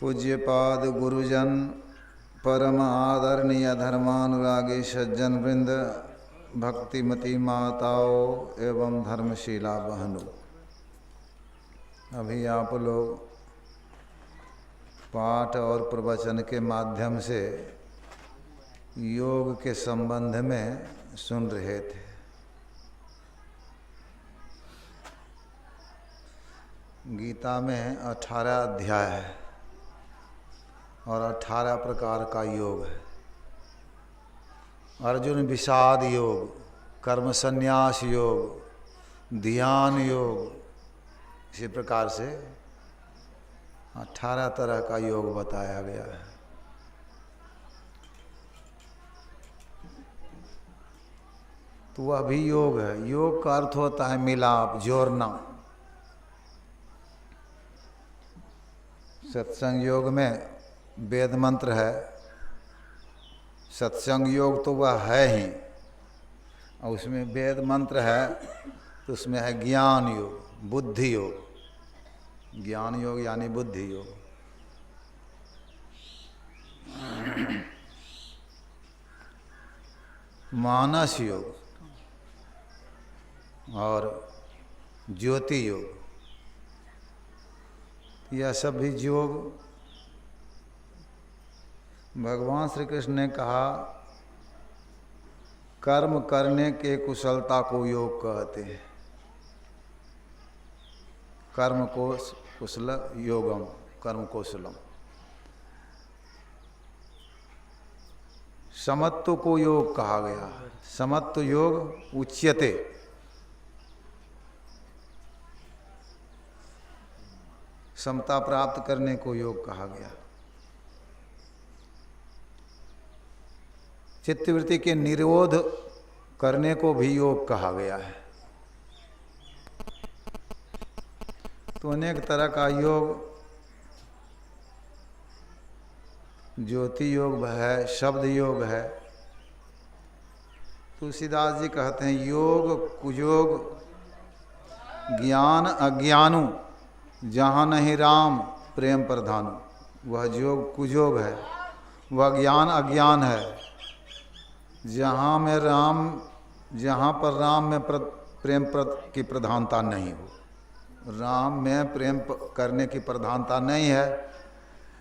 पूज्यपाद गुरुजन परम आदरणीय धर्मानुरागी सज्जन वृंद, भक्तिमती माताओं एवं धर्मशीला बहनों, अभी आप लोग पाठ और प्रवचन के माध्यम से योग के संबंध में सुन रहे थे। गीता में 18 अध्याय है और 18 प्रकार का योग है। अर्जुन विषाद योग, कर्म संन्यास योग, ध्यान योग, इसी प्रकार से 18 तरह का योग बताया गया है। तो वह भी योग है। योग का अर्थ होता है मिलाप, जोड़ना। सत्संग योग में वेद मंत्र है। सत्संग योग तो वह है ही, और उसमें वेद मंत्र है, तो उसमें है ज्ञान योग, बुद्धि योग। ज्ञान योग यानी बुद्धि योग। मानस योग और ज्योति योग, यह सब भी योग भगवान श्री कृष्ण ने कहा। कर्म करने के कुशलता को योग कहते हैं। कर्म को कुशल योगम, कर्म कौशलम। समत्व को योग कहा गया। समत्व योग उच्यते। समता प्राप्त करने को योग कहा गया। चित्तवृत्ति के निरोध करने को भी योग कहा गया है। तो अनेक तरह का योग, ज्योति योग है, शब्द योग है। तुलसीदास जी कहते हैं योग कुयोग ज्ञान अज्ञानु, जहाँ नहीं राम प्रेम प्रधानु। वह योग कुयोग है, वह ज्ञान अज्ञान है। जहाँ पर राम में प्रेम की प्रधानता नहीं हो, राम में प्रेम करने की प्रधानता नहीं है।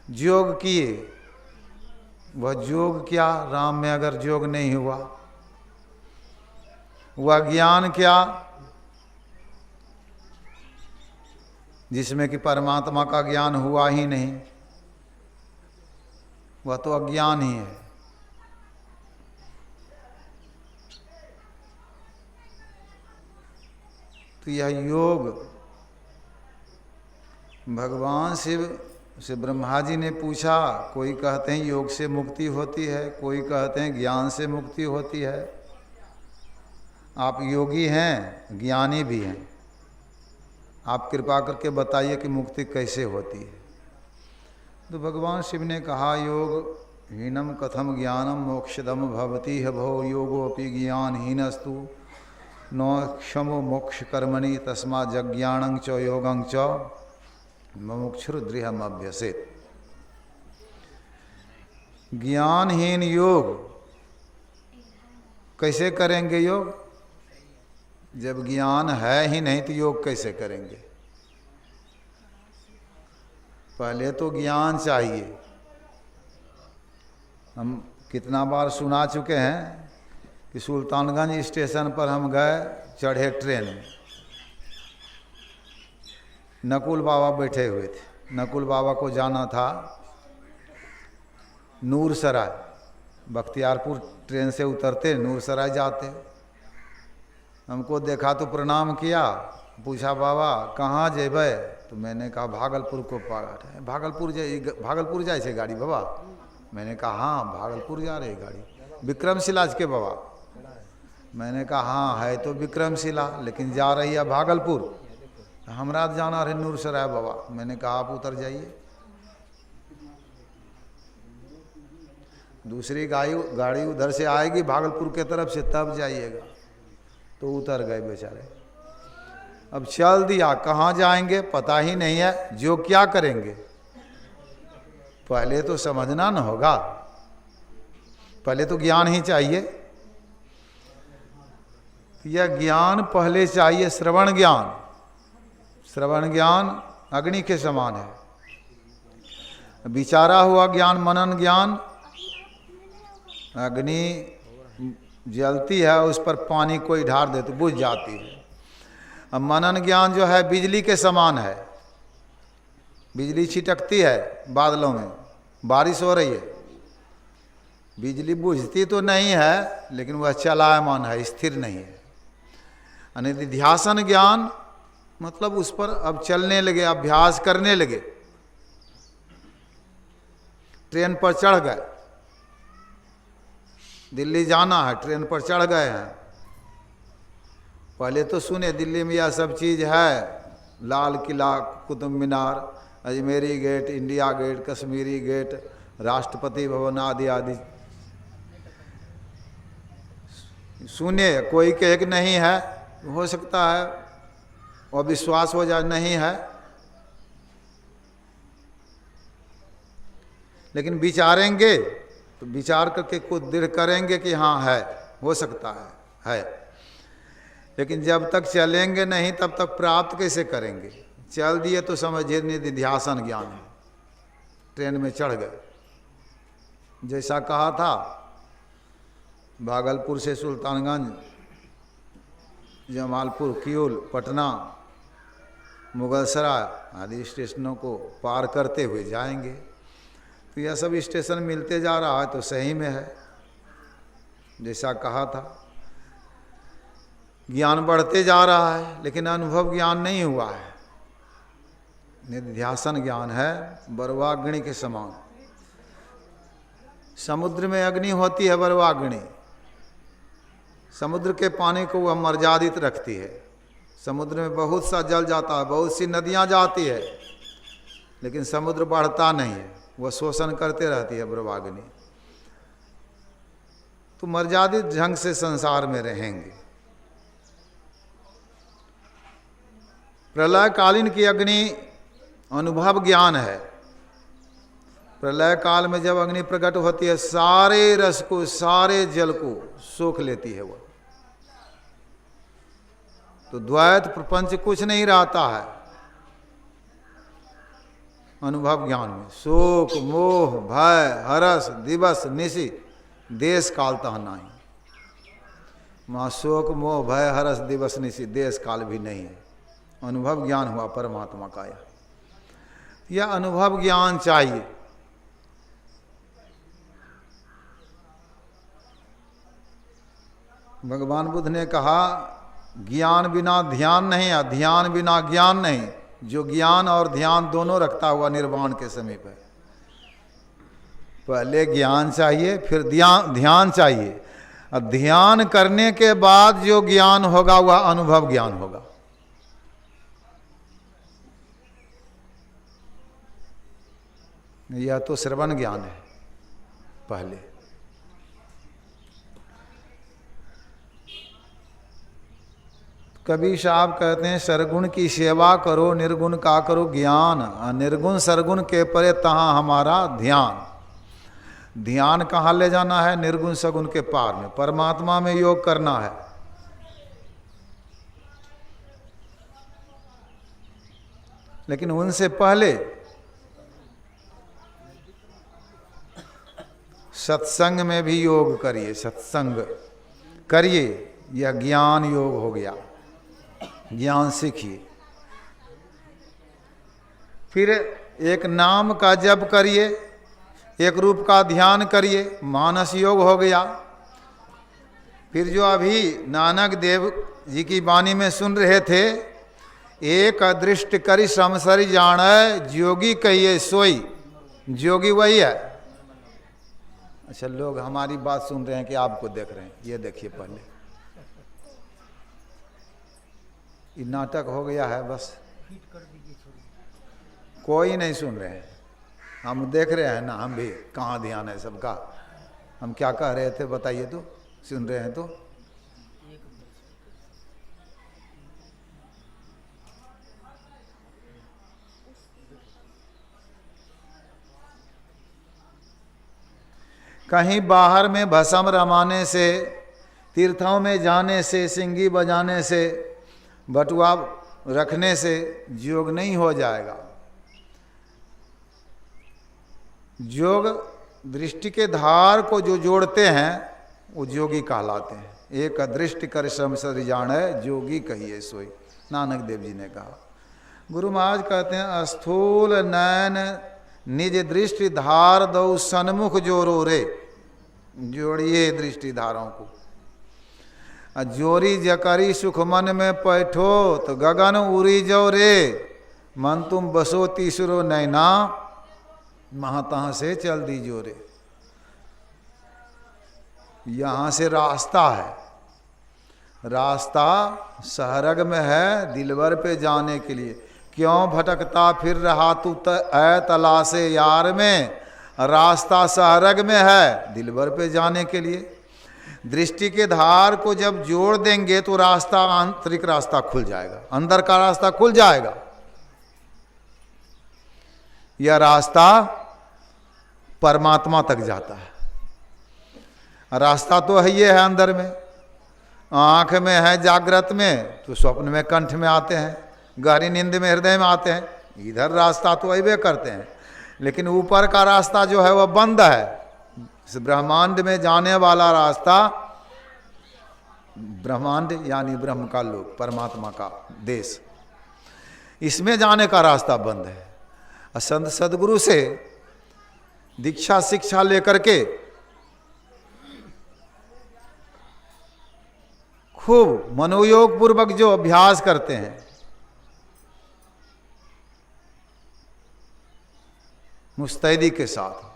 योग किए, वह योग क्या? राम में अगर योग नहीं हुआ। वह ज्ञान क्या? जिसमें कि परमात्मा का ज्ञान हुआ ही नहीं, वह तो अज्ञान ही है। तो यह योग भगवान शिव से ब्रह्मा जी ने पूछा। कोई कहते हैं योग से मुक्ति होती है, कोई कहते हैं ज्ञान से मुक्ति होती है। आप योगी हैं, ज्ञानी भी हैं, आप कृपा करके बताइए कि मुक्ति कैसे होती है। तो भगवान शिव ने कहा योग हीनम कथम ज्ञानम मोक्षदम भवति है भो योगोपि ज्ञानहीनस्तु नो क्षमो मोक्ष कर्मणि तस्मा जज्ञानं च योगं च मुमुक्षुर्दृढ़म अभ्यसेत। ज्ञानहीन योग कैसे करेंगे? योग जब ज्ञान है ही नहीं तो योग कैसे करेंगे? पहले तो ज्ञान चाहिए। हम कितना बार सुना चुके हैं कि सुल्तानगंज स्टेशन पर हम गए, चढ़े ट्रेन में, नकुल बाबा बैठे हुए थे। नकुल बाबा को जाना था नूरसराय। बख्तियारपुर ट्रेन से उतरते नूरसराय जाते। हमको देखा तो प्रणाम किया, पूछा बाबा कहाँ जेबे? तो मैंने कहा भागलपुर को पार। भागलपुर जाए छे गाड़ी बाबा? मैंने कहा हाँ भागलपुर जा रही गाड़ी। विक्रमशिला के बाबा? मैंने कहा हाँ है तो विक्रमशिला, लेकिन जा रही है भागलपुर। हमरा जाना रहे नूरसराय बाबा। मैंने कहा आप उतर जाइए। दूसरी गाड़ी उधर से आएगी भागलपुर के तरफ से, तब जाइएगा। तो उतर गए बेचारे। अब चल दिया, कहाँ जाएंगे पता ही नहीं है, जो क्या करेंगे। पहले तो समझना न होगा, पहले तो ज्ञान ही चाहिए। यह ज्ञान पहले चाहिए, श्रवण ज्ञान। श्रवण ज्ञान अग्नि के समान है। विचारा हुआ ज्ञान, मनन ज्ञान, अग्नि जलती है, उस पर पानी कोई ढार दे तो बुझ जाती है। अब मनन ज्ञान जो है बिजली के समान है। बिजली छिटकती है बादलों में, बारिश हो रही है, बिजली बुझती तो नहीं है लेकिन वह चलायमान है, स्थिर नहीं है। निधिध्यासन ज्ञान मतलब उस पर अब चलने लगे, अभ्यास करने लगे। ट्रेन पर चढ़ गए, दिल्ली जाना है, ट्रेन पर चढ़ गए हैं। पहले तो सुने दिल्ली में यह सब चीज़ है, Lal Qila, Qutub Minar, Ajmeri gate, India gate, Kashmiri gate, Rashtrapati Bhavan आदि आदि सुने। कोई कहे कि नहीं है, हो सकता है और विश्वास हो जाए नहीं है, लेकिन विचारेंगे तो विचार करके कुछ दृढ़ करेंगे कि हाँ है, हो सकता है। लेकिन जब तक चलेंगे नहीं तब तक प्राप्त कैसे करेंगे। चल दिए तो समझिए निधिध्यासन ज्ञान है। ट्रेन में चढ़ गए, जैसा कहा था भागलपुर से सुल्तानगंज, जमालपुर, किऊल, पटना, मुगलसराय आदि स्टेशनों को पार करते हुए जाएंगे। तो यह सब स्टेशन मिलते जा रहा है तो सही में है, जैसा कहा था। ज्ञान बढ़ते जा रहा है लेकिन अनुभव ज्ञान नहीं हुआ है। निधिध्यासन ज्ञान है बरवाग्नि के समान। समुद्र में अग्नि होती है बरवाग्नि, समुद्र के पानी को वह मर्यादित रखती है। समुद्र में बहुत सा जल जाता है, बहुत सी नदियां जाती है, लेकिन समुद्र बढ़ता नहीं है, वह शोषण करते रहती है बरवाग्नि। तो मर्यादित ढंग से संसार में रहेंगे। प्रलयकालीन की अग्नि अनुभव ज्ञान है। प्रलय काल में जब अग्नि प्रकट होती है, सारे रस को, सारे जल को सोख लेती है वह। तो द्वैत प्रपंच कुछ नहीं रहता है अनुभव ज्ञान में। शोक, मोह, भय, हरस, दिवस, निशि, देश काल तह नहीं। वहाँ शोक, मोह, भय, हरस, दिवस, निशि, देश काल भी नहीं है। अनुभव ज्ञान हुआ परमात्मा का। यह अनुभव ज्ञान चाहिए। भगवान बुद्ध ने कहा ज्ञान बिना ध्यान नहीं है, ध्यान बिना ज्ञान नहीं। जो ज्ञान और ध्यान दोनों रखता हुआ निर्वाण के समीप है। पहले ज्ञान चाहिए, फिर ध्यान चाहिए, और ध्यान करने के बाद जो ज्ञान होगा वह अनुभव ज्ञान होगा। यह तो श्रवण ज्ञान है पहले। कबीर साहब कहते हैं सरगुण की सेवा करो, निर्गुण का करो ज्ञान, निर्गुण सरगुण के परे तहाँ हमारा ध्यान। ध्यान कहाँ ले जाना है? निर्गुण सगुण के पार में, परमात्मा में योग करना है। लेकिन उनसे पहले सत्संग में भी योग करिए, सत्संग करिए। यह ज्ञान योग हो गया, ज्ञान सीखिए। फिर एक नाम का जप करिए, एक रूप का ध्यान करिए, मानस योग हो गया। फिर जो अभी नानक देव जी की वाणी में सुन रहे थे, एक अदृष्ट करि समसरि जानै, जोगी कहिए सोई। जोगी वही है। अच्छा, लोग हमारी बात सुन रहे हैं कि आपको देख रहे हैं? ये देखिए, पहले ये नाटक हो गया है, बस कोई नहीं सुन रहे हैं। हम देख रहे हैं ना, हम भी कहाँ ध्यान है सबका। हम क्या कह रहे थे बताइए तो, सुन रहे हैं तो। कहीं बाहर में भस्म रमाने से, तीर्थों में जाने से, सिंगी बजाने से, बटुआ रखने से योग नहीं हो जाएगा। योग दृष्टि के धार को जो जोड़ते हैं वो योगी कहलाते हैं। एक दृष्टि कर श्रम सरि जाने जोगी कहिए सोई, नानक देव जी ने कहा। गुरु महाराज कहते हैं स्थूल नयन निज दृष्टि धार दो सन्मुख जोरो रे। जोड़िए दृष्टि धारों को। जोरी जकरी सुख मन में पैठो तो गगन उड़ी जो रे। मन तुम बसो तीसरो नैना महातः से चल दी जोरे। यहाँ से रास्ता है, रास्ता सहरग में है दिलवर पे जाने के लिए। क्यों भटकता फिर रहा तू ऐ तलाशे यार में। रास्ता सहरग में है दिलवर पे जाने के लिए। दृष्टि के धार को जब जोड़ देंगे तो रास्ता, आंतरिक रास्ता खुल जाएगा, अंदर का रास्ता खुल जाएगा। यह रास्ता परमात्मा तक जाता है। रास्ता तो है ये है अंदर में, आंख में है जागृत में, तो स्वप्न में कंठ में आते हैं, गहरी नींद में हृदय में आते हैं। इधर रास्ता तो अबे करते हैं, लेकिन ऊपर का रास्ता जो है वह बंद है। इस ब्रह्मांड में जाने वाला रास्ता, ब्रह्मांड यानी ब्रह्म का लोक, परमात्मा का देश, इसमें जाने का रास्ता बंद है। संत सदगुरु से दीक्षा शिक्षा लेकर के खूब मनोयोग पूर्वक जो अभ्यास करते हैं, मुस्तैदी के साथ,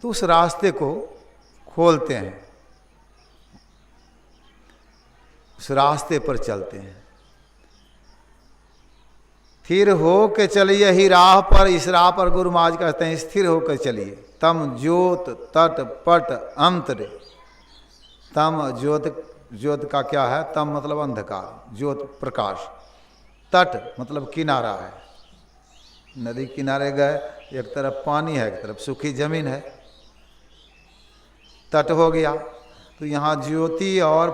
तो उस रास्ते को खोलते हैं, उस रास्ते पर चलते हैं। स्थिर हो के चलिए ही राह पर, इस राह पर गुरु महाराज कहते हैं स्थिर होकर चलिए। तम ज्योत तट पट अंतरे। तम ज्योत, ज्योत का क्या है? तम मतलब अंधकार, ज्योत प्रकाश, तट मतलब किनारा है। नदी किनारे गए, एक तरफ पानी है, एक तरफ सूखी जमीन है, तट हो गया। तो यहाँ ज्योति और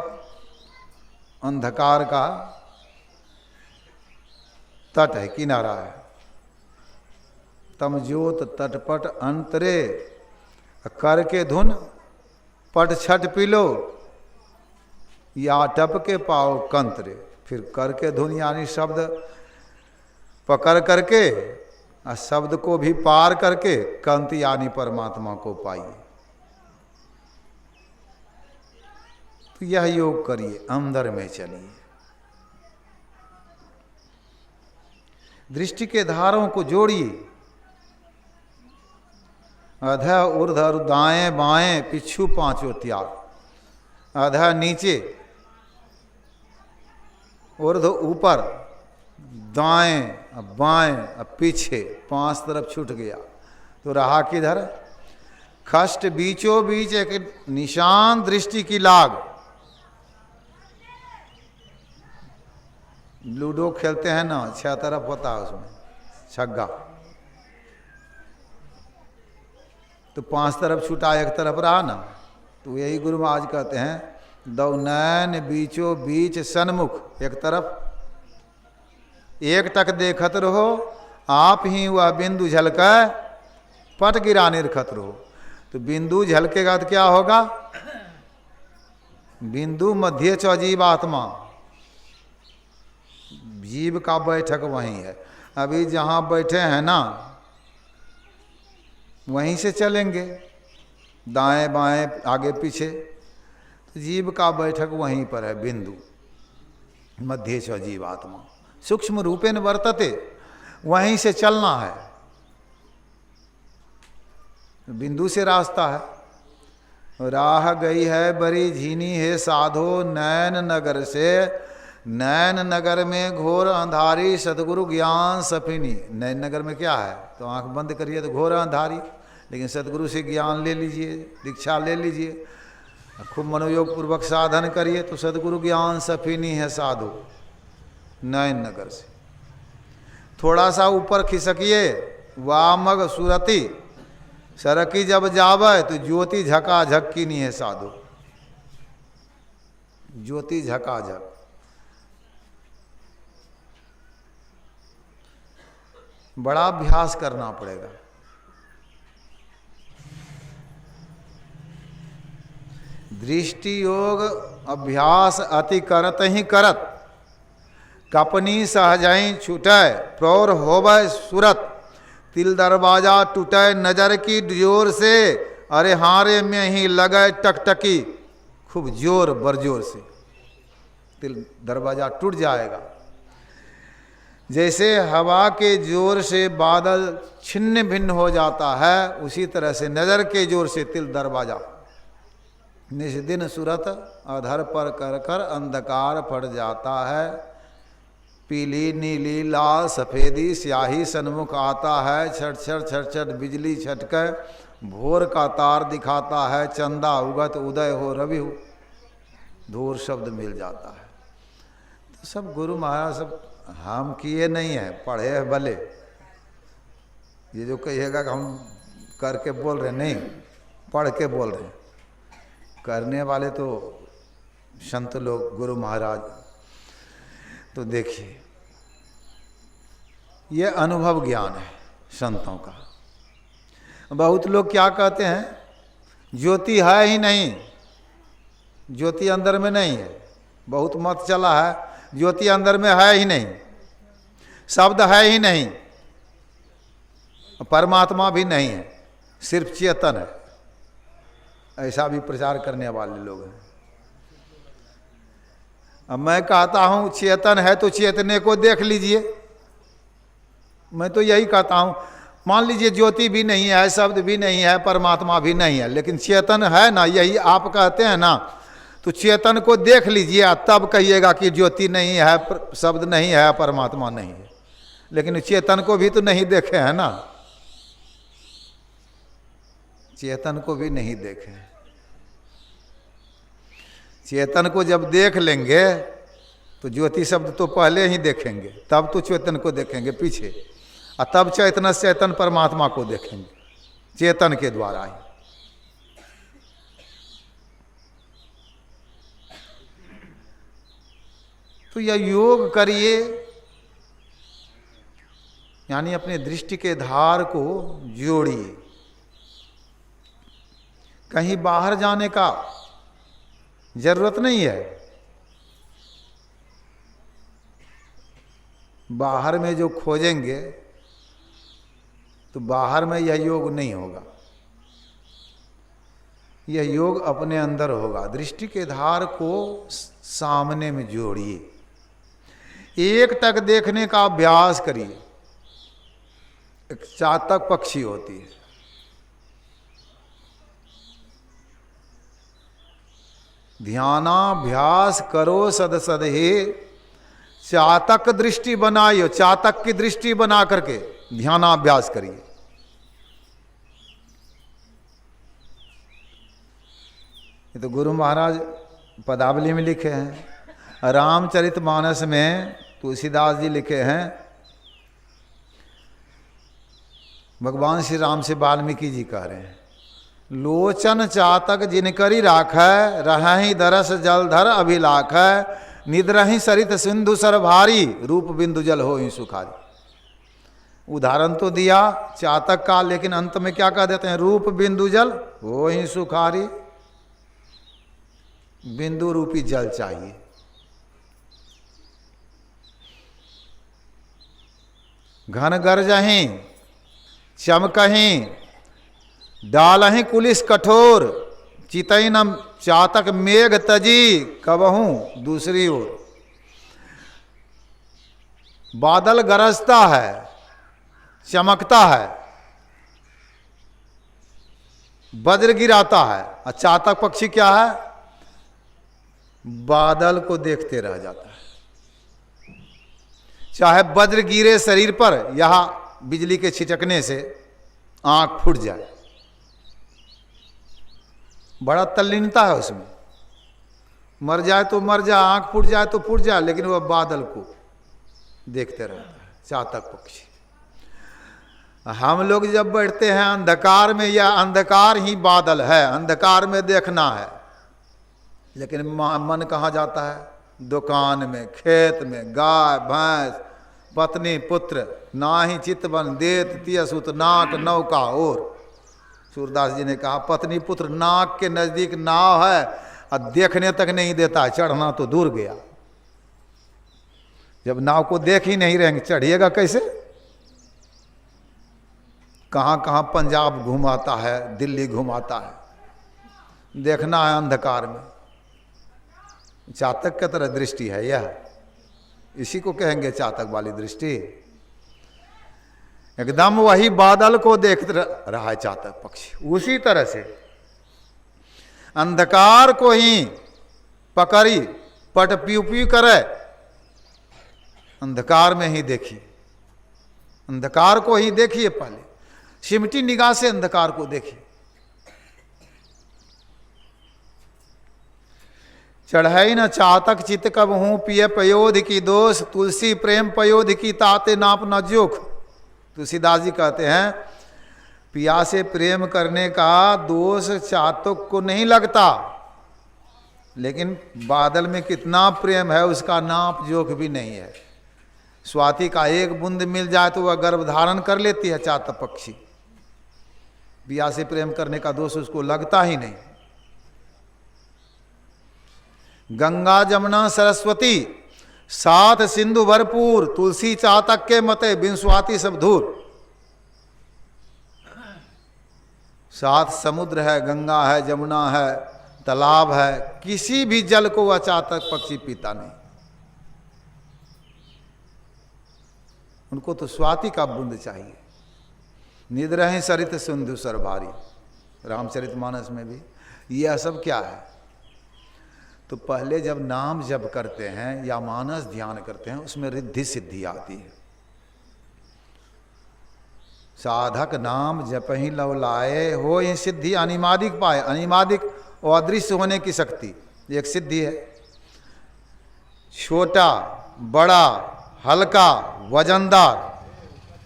अंधकार का तट है, किनारा है। तम ज्योत तटपट अंतरे कर के धुन पट छठ पिलो या टप के पाओ कंतरे। फिर कर के धुन यानी शब्द पकड़ करके और शब्द को भी पार करके कंत यानी परमात्मा को पाइए। तो यह योग करिए, अंदर में चलिए, दृष्टि के धारों को जोड़िए। अध ऊर्ध दाएं बाएं पिछू पांचों त्याग। अध नीचे, ऊर्ध ऊपर, दाएं बाएं पीछे, पांच तरफ छूट गया तो रहा किधर? खष्ट बीचों बीच एक निशान दृष्टि की लाग। लूडो खेलते हैं ना, 6 तरफ होता है उसमें छग्गा, तो 5 तरफ छूटा, एक तरफ रहा ना। तो यही गुरु महाराज कहते हैं दो नैन बीचों बीच सन्मुख। एक तरफ एक टक देखत रहो, आप ही वह बिंदु झलका पट गिरा निरखत रहो। तो बिंदु झलकेगा तो क्या होगा? बिंदु मध्य चौजीव आत्मा, जीव का बैठक वहीं है। अभी जहाँ बैठे हैं ना, वहीं से चलेंगे दाएं बाएं आगे पीछे। तो जीव का बैठक वहीं पर है, बिंदु मध्य च जीव आत्मा सूक्ष्म रूपेण वर्तते, वहीं से चलना है। बिंदु से रास्ता है। राह गई है बड़ी झीनी है साधो नैन नगर से। नैन नगर में घोर अंधारी सतगुरु ज्ञान सफिनी। नैन नगर में क्या है? तो आंख बंद करिए तो घोर अंधारी, लेकिन सतगुरु से ज्ञान ले लीजिए, दीक्षा ले लीजिए, खूब मनोयोग पूर्वक साधन करिए तो सतगुरु ज्ञान सफिनी है साधु। नैन नगर से थोड़ा सा ऊपर खिसकिए, वामग सुरति सरकी जब जावे तो ज्योति झकाझक की नहीं है साधु, ज्योति झकाझक। बड़ा अभ्यास करना पड़ेगा। दृष्टि योग अभ्यास अति करत ही करत, कपनी सहजई छूटय प्रौर होवै सूरत, तिल दरवाजा टूटय नजर की जोर से, अरे हारे में ही लगे टकटकी, खूब जोर बरजोर से तिल दरवाजा टूट जाएगा। जैसे हवा के जोर से बादल छिन्न भिन्न हो जाता है, उसी तरह से नजर के जोर से तिल दरवाजा। निस्दिन सूरत अधर पर कर कर अंधकार पड़ जाता है, पीली नीली लाल सफ़ेदी स्याही सन्मुख आता है, छट छट छट छट बिजली छटके भोर का तार दिखाता है, चंदा उगत उदय हो रवि हो, धूर शब्द मिल जाता है। तो सब गुरु महाराज सब हम किए नहीं हैं, पढ़े हैं भले। ये जो कहिएगा कि हम करके बोल रहे, नहीं, पढ़ के बोल रहे हैं। करने वाले तो संत लोग गुरु महाराज। तो देखिए ये अनुभव ज्ञान है संतों का। बहुत लोग क्या कहते हैं, ज्योति है ही नहीं, ज्योति अंदर में नहीं है। बहुत मत चला है, ज्योति अंदर में है ही नहीं, शब्द है ही नहीं, परमात्मा भी नहीं है, सिर्फ चेतन है। ऐसा भी प्रचार करने वाले लोग हैं। अब मैं कहता हूं चेतन है तो चेतने को देख लीजिए। मैं तो यही कहता हूं, मान लीजिए ज्योति भी नहीं है, शब्द भी नहीं है, परमात्मा भी नहीं है, लेकिन चेतन है ना, यही आप कहते हैं ना। तो चेतन को देख लीजिए, तब कहिएगा कि ज्योति नहीं है, शब्द नहीं है, परमात्मा नहीं है। लेकिन चेतन को भी तो नहीं देखे हैं ना, चेतन को भी नहीं देखे। चेतन को जब देख लेंगे तो ज्योति शब्द तो पहले ही देखेंगे, तब तो चेतन को देखेंगे पीछे, और तब चैतन्य चेतन परमात्मा को देखेंगे चेतन के द्वारा ही। तो यह योग करिए, यानी अपने दृष्टि के धार को जोड़िए। कहीं बाहर जाने का जरूरत नहीं है। बाहर में जो खोजेंगे तो बाहर में यह योग नहीं होगा, यह योग अपने अंदर होगा। दृष्टि के धार को सामने में जोड़िए, एक टक देखने का अभ्यास करिए। एक चातक पक्षी होती है, ध्यानाभ्यास करो सद सद हे, चातक दृष्टि बनाइयो, चातक की दृष्टि बना करके ध्यानाभ्यास करिए। ये तो गुरु महाराज पदावली में लिखे हैं। रामचरितमानस में तुलसीदास जी लिखे हैं, भगवान श्री राम से वाल्मीकि जी कह रहे हैं, लोचन चातक जिनकरी राखै, रहहि दरस जलधर अभिलाखै, निद्रहि सरित सिंधु सर भारी, रूप बिंदु जल हो ही सुखारी। उदाहरण तो दिया चातक का, लेकिन अंत में क्या कह देते हैं, रूप बिंदु जल हो ही सुखारी। बिंदु रूपी जल चाहिए। घन गरजहि चमकहि, डालहि कुलिस कठोर, चितई न चातक मेघ तजी, कबहूं दूसरी ओर। बादल गरजता है, चमकता है, वज्र गिराता है, और चातक पक्षी क्या है, बादल को देखते रह जाता है। चाहे वज्र गिरे शरीर पर, यहां बिजली के छिटकने से आंख फूट जाए, बड़ा तल्लीनता है उसमें। मर जाए तो मर जाए, आंख फूट जाए तो फूट जाए, लेकिन वह बादल को देखते रहता है, चातक पक्षी। हम लोग जब बैठते हैं अंधकार में, या अंधकार ही बादल है, अंधकार में देखना है, लेकिन मन कहाँ जाता है? दुकान में, खेत में, गाय भैंस, पत्नी पुत्र, ना ही चितवन देत तियसुत नाक नौका। और सूरदास जी ने कहा पत्नी पुत्र नाक के नजदीक नाव है और देखने तक नहीं देता है, चढ़ना तो दूर गया। जब नाव को देख ही नहीं रहेंगे चढ़िएगा कैसे? कहाँ कहाँ पंजाब घुमाता है, दिल्ली घुमाता है, देखना है अंधकार में। चातक की तरह दृष्टि है यह, इसी को कहेंगे चातक वाली दृष्टि। एकदम वही बादल को देख रहा है चातक पक्षी। उसी तरह से अंधकार को ही पकड़ी पट प्यू प्यू करे, अंधकार में ही देखिए, अंधकार को ही देखिए, पहले सिमटी निगाह से अंधकार को देखिए। चढ़ाई न चातक चित कब हूं पिय पयोध की दोष, तुलसी प्रेम पयोध की ताते नाप न जोख। तुलसीदास जी कहते हैं पिया से प्रेम करने का दोष चातक को नहीं लगता, लेकिन बादल में कितना प्रेम है उसका नाप जोख भी नहीं है। स्वाति का एक बूंद मिल जाए तो वह गर्भ धारण कर लेती है चातक पक्षी। पिया से प्रेम करने का दोष उसको लगता ही नहीं। गंगा जमुना सरस्वती सात सिंधु भरपूर, तुलसी चातक के मते बिन स्वाति सब धूर। सात समुद्र है, गंगा है, जमुना है, तालाब है, किसी भी जल को वह चातक पक्षी पीता नहीं। उनको तो स्वाति का बूंद चाहिए। निद्रहि सरित सिंधु सरभारी, रामचरितमानस में भी। यह सब क्या है? तो पहले जब नाम जप करते हैं या मानस ध्यान करते हैं उसमें रिद्धि सिद्धि आती है। साधक नाम जप ही लव लाए हो ये सिद्धि अनिमादिक पाए। अनिमादिक और अदृश्य होने की शक्ति एक सिद्धि है। छोटा, बड़ा, हल्का, वजनदार,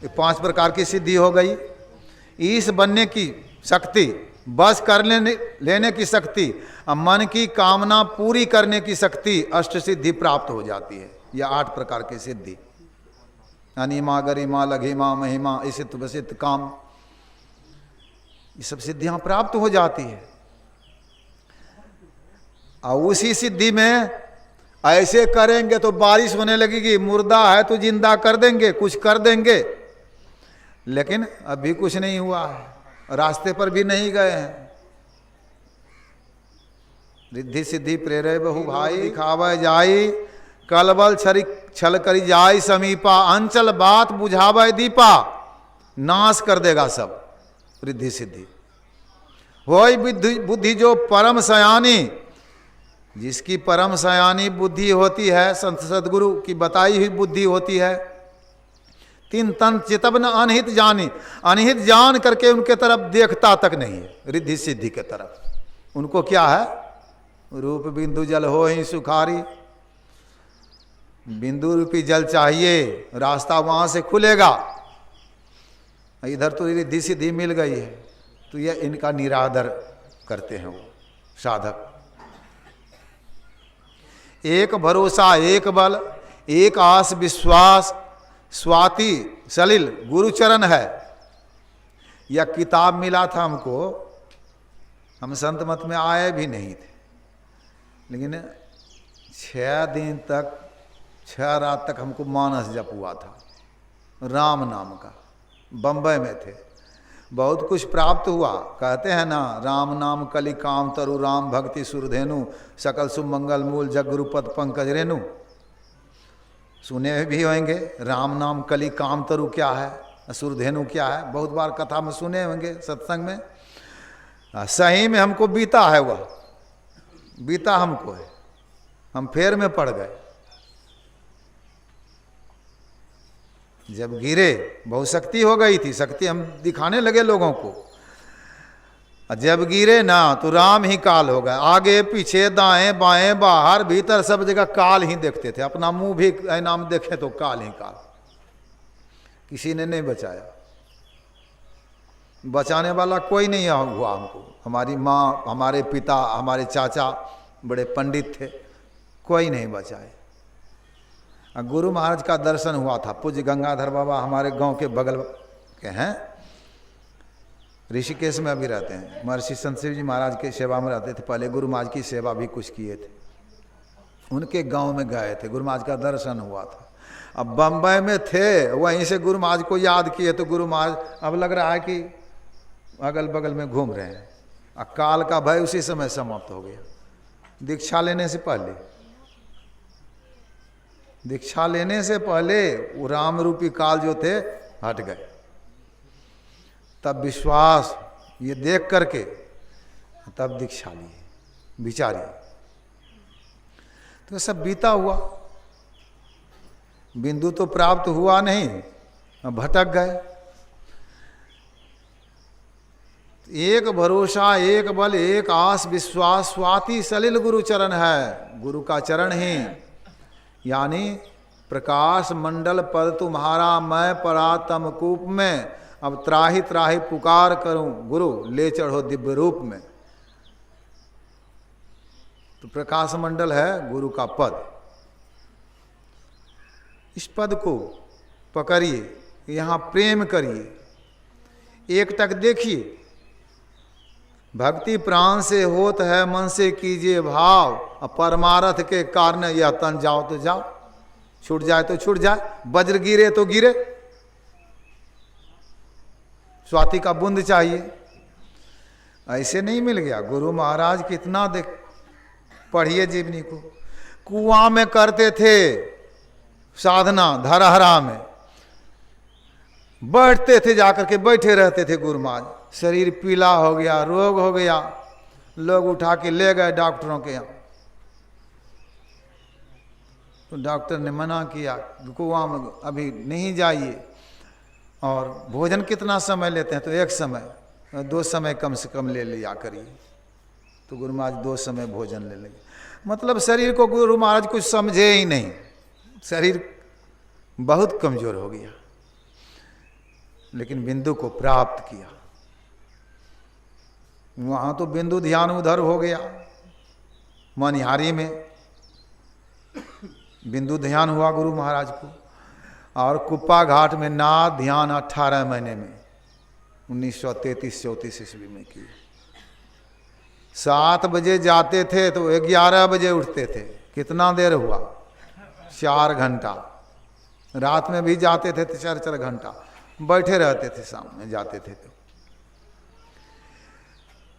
ये 5 प्रकार की सिद्धि हो गई। ईश बनने की शक्ति, बस कर लेने की शक्ति, मन की कामना पूरी करने की शक्ति, अष्ट सिद्धि प्राप्त हो जाती है। यह 8 प्रकार की सिद्धि। अनिमा गरिमा लघिमा महिमा इसित वसित काम, ये सब सिद्धियां प्राप्त हो जाती है। और उसी सिद्धि में ऐसे करेंगे तो बारिश होने लगेगी, मुर्दा है तो जिंदा कर देंगे, कुछ कर देंगे। लेकिन अभी कुछ नहीं हुआ है, रास्ते पर भी नहीं गए हैं। रिद्धि सिद्धि प्रेरे बहु भाई, दिखावे जाई कलबल छल करी जाय समीपा, अंचल बात बुझावे दीपा, नाश कर देगा सब रिद्धि सिद्धि। होय बुद्धि जो परम सयानी, जिसकी परम सयानी बुद्धि होती है, संत सदगुरु की बताई हुई बुद्धि होती है। 3 तन चितब न अनहित जानी, अनहित जान करके उनके तरफ देखता तक नहीं है, रिद्धि सिद्धि के तरफ। उनको क्या है? रूप बिंदु जल हो ही सुखारी, बिंदु रूपी जल चाहिए, रास्ता वहां से खुलेगा। इधर तो रिद्धि सिद्धि मिल गई है, तो यह इनका निरादर करते हैं वो साधक। एक भरोसा, एक बल, एक आस विश्वास, स्वाति सलिल गुरुचरण है। यह किताब मिला था हमको, हम संत मत में आए भी नहीं थे, लेकिन 6 दिन तक, 6 रात तक हमको मानस जप हुआ था राम नाम का। बम्बई में थे, बहुत कुछ प्राप्त हुआ। कहते हैं ना, राम नाम कलि काम तरु, राम भक्ति सुरधेनु, सकल सुमंगल मूल जग गुरुपद पंकज रेणु। सुने भी होंगे राम नाम कलि काम तरु क्या है, सुरधेनु क्या है, बहुत बार कथा में सुने होंगे, सत्संग में। सही में हमको बीता है, वह बीता हमको है, हम फेर में पड़ गए। जब गिरे बहुत शक्ति हो गई थी, शक्ति हम दिखाने लगे लोगों को। जब गिरे ना तो राम ही काल हो गए, आगे पीछे दाएं बाएं बाहर भीतर सब जगह काल ही देखते थे। अपना मुंह भी नाम देखे तो काल ही काल, किसी ने नहीं बचाया। बचाने वाला कोई नहीं हुआ हमको। हमारी माँ, हमारे पिता, हमारे चाचा बड़े पंडित थे, कोई नहीं बचाए। गुरु महाराज का दर्शन हुआ था। पूज्य गंगाधर बाबा हमारे गांव के बगल के हैं, ऋषिकेश में अभी रहते हैं। महर्षि संत शिव जी महाराज के सेवा में रहते थे। पहले गुरु महाराज की सेवा भी कुछ किए थे। उनके गांव में गए थे, गुरु महाराज का दर्शन हुआ था। अब बम्बई में थे, वहीं से गुरु महाराज को याद किए तो गुरु महाराज अब लग रहा है कि अगल बगल में घूम रहे हैं। काल का भय उसी समय समाप्त हो गया। दीक्षा लेने से पहले, दीक्षा लेने से पहले वो राम रूपी काल जो थे हट गए। तब विश्वास ये देख करके तब दीक्षा लिए, विचारिए। तो सब बीता हुआ, बिंदु तो प्राप्त हुआ नहीं, भटक गए। एक भरोसा, एक बल, एक आस, विश्वास, स्वाति सलिल गुरु चरण है। गुरु का चरण ही यानी प्रकाश मंडल पद तुम्हारा, मैं पड़ा तम कूप में, अब त्राहि त्राहि पुकार करूं, गुरु ले चढ़ो दिव्य रूप में। तो प्रकाश मंडल है गुरु का पद। इस पद को पकड़िए, यहाँ प्रेम करिए, एकटक देखिए। भक्ति प्राण से होत है, मन से कीजिए भाव, परमारथ के कारण यह तन जाओ तो जाओ, छूट जाए तो छूट जाए, वज्र गिरे तो गिरे। स्वाति का बूंद चाहिए, ऐसे नहीं मिल गया। गुरु महाराज कितना देख, पढ़िए जीवनी को। कुआं में करते थे साधना, धरहरा में बैठते थे, जाकर के बैठे रहते थे गुरु महाराज। शरीर पीला हो गया, रोग हो गया, लोग उठा के ले गए डॉक्टरों के यहाँ। तो डॉक्टर ने मना किया, कुआं में अभी नहीं जाइए। और भोजन कितना समय लेते हैं? तो एक समय, 2 समय कम से कम ले लिया करिए। तो गुरु महाराज 2 समय भोजन ले लेंगे। मतलब शरीर को गुरु महाराज कुछ समझे ही नहीं, शरीर बहुत कमजोर हो गया, लेकिन बिंदु को प्राप्त किया। वहां तो बिंदु ध्यान उधर हो गया, मनिहारी में बिंदु ध्यान हुआ गुरु महाराज को। और कुप्पा घाट में नाद ध्यान 18 महीने में 1933-34 ईस्वी में किए। 7 बजे जाते थे तो 11 बजे उठते थे। कितना देर हुआ? 4 घंटा। रात में भी जाते थे तो 4-4 घंटा बैठे रहते थे। सामने जाते थे तो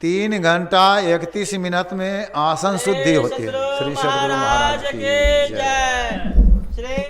3 घंटा 31 मिनट में आसन शुद्धि होती है। श्री सद्गुरु महाराज की जय।